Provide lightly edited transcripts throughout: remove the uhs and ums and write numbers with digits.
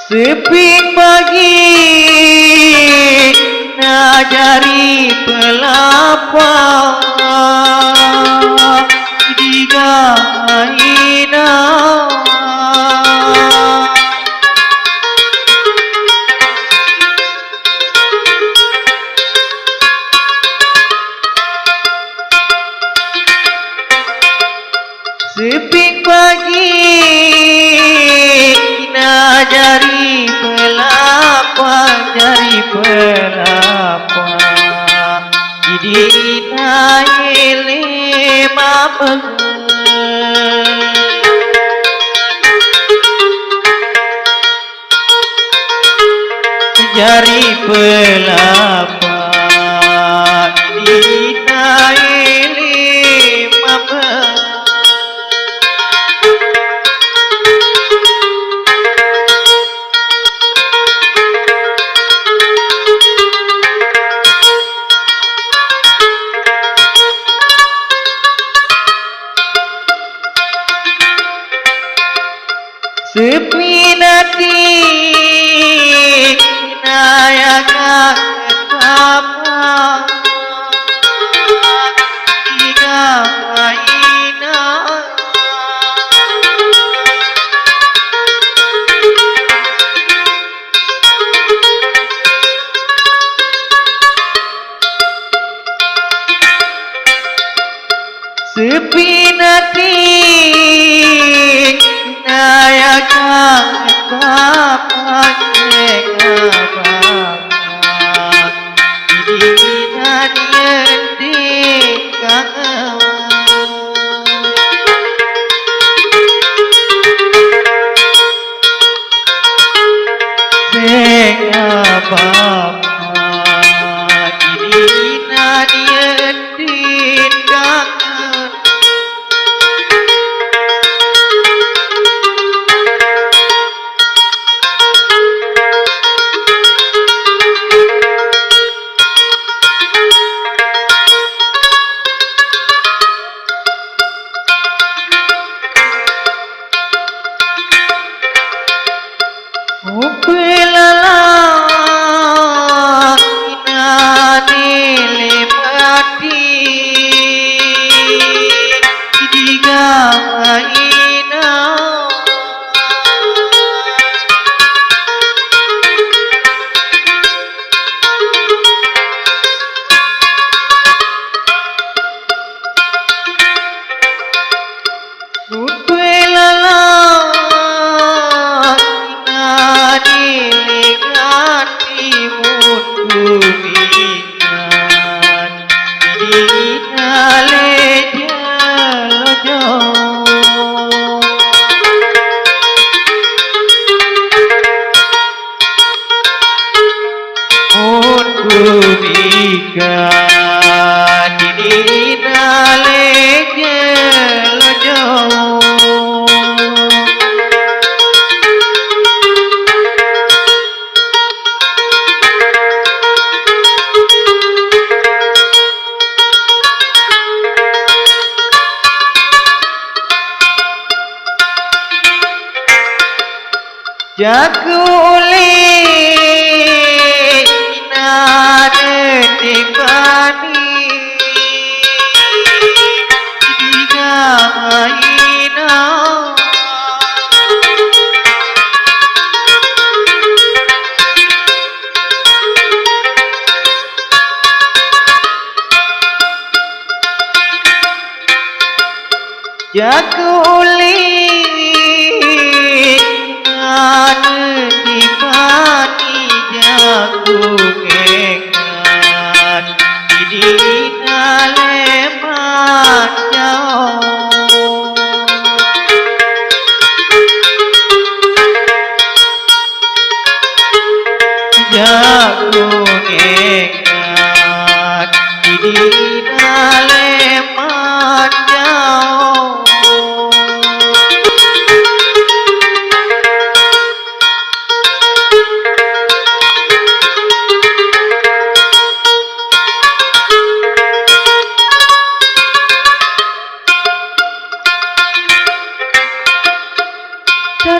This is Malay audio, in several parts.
Sepi pagi ngajari pelapa di gaina sepi pagi jari pelapa jadi naile mapeng jari pelapa jadi naile mapeng sepi nanti nayakan apa tiga aina sepi nanti nayakan apa ini nadian dikang apa ini nadian dikang Jakuli inade tipani tiga aina Jakuli dipani jagung engan di daleman jauh jagung engan di daleman jauh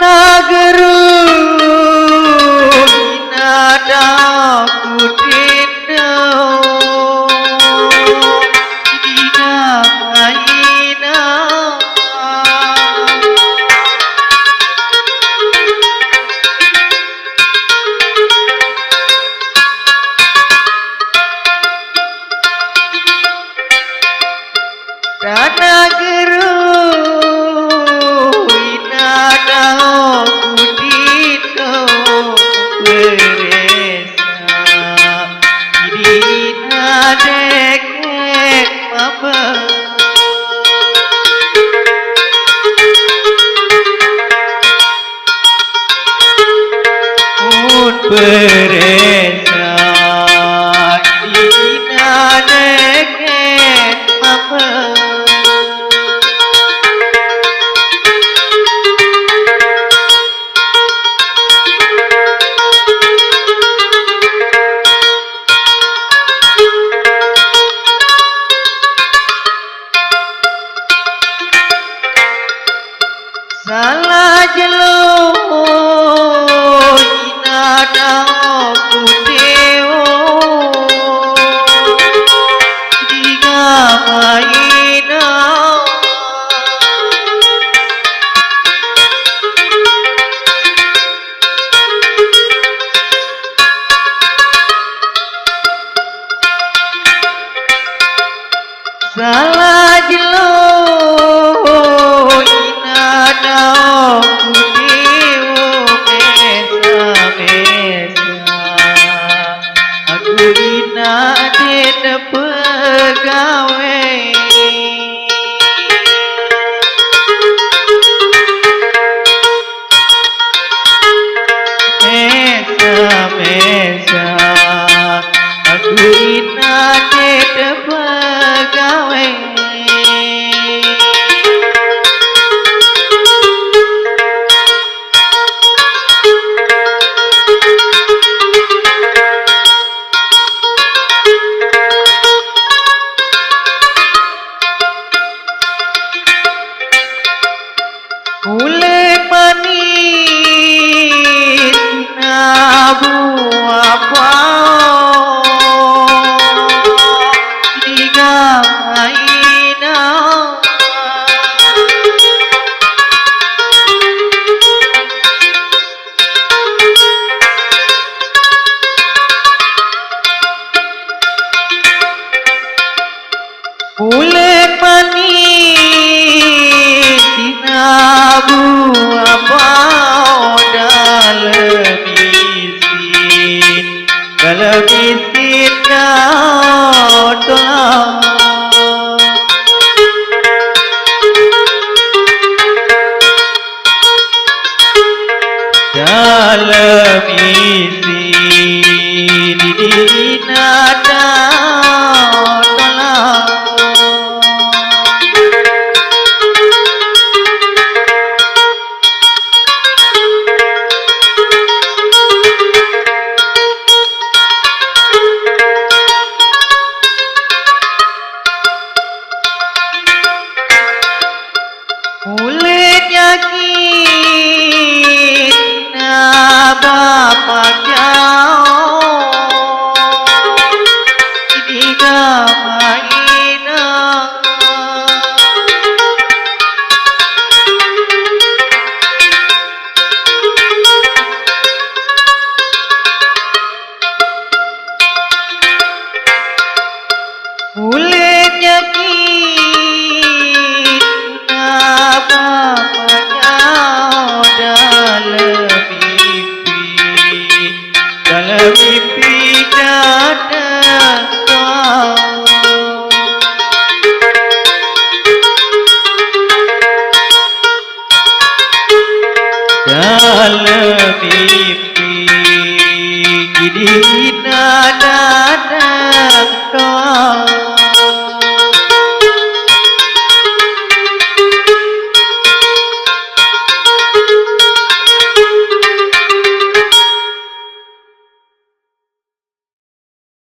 Nagaru ku tindu Dina Dana geru inada ku tindu beresa Dina dekek mama beresa Dina dekek mama salah jelo inada ku teo diga maina salah jelo inada ku teo mesa aku ina den pegawe mesa aku ina den pegawe Ule manis na buah pao diga maina Ule manis na buah pao dalam isi tolong dalam isi nada tolong Mulanya kita bapak jauh Diga maina Mulanya kita bapak jauh dalam mimpi datang kau dalam mimpi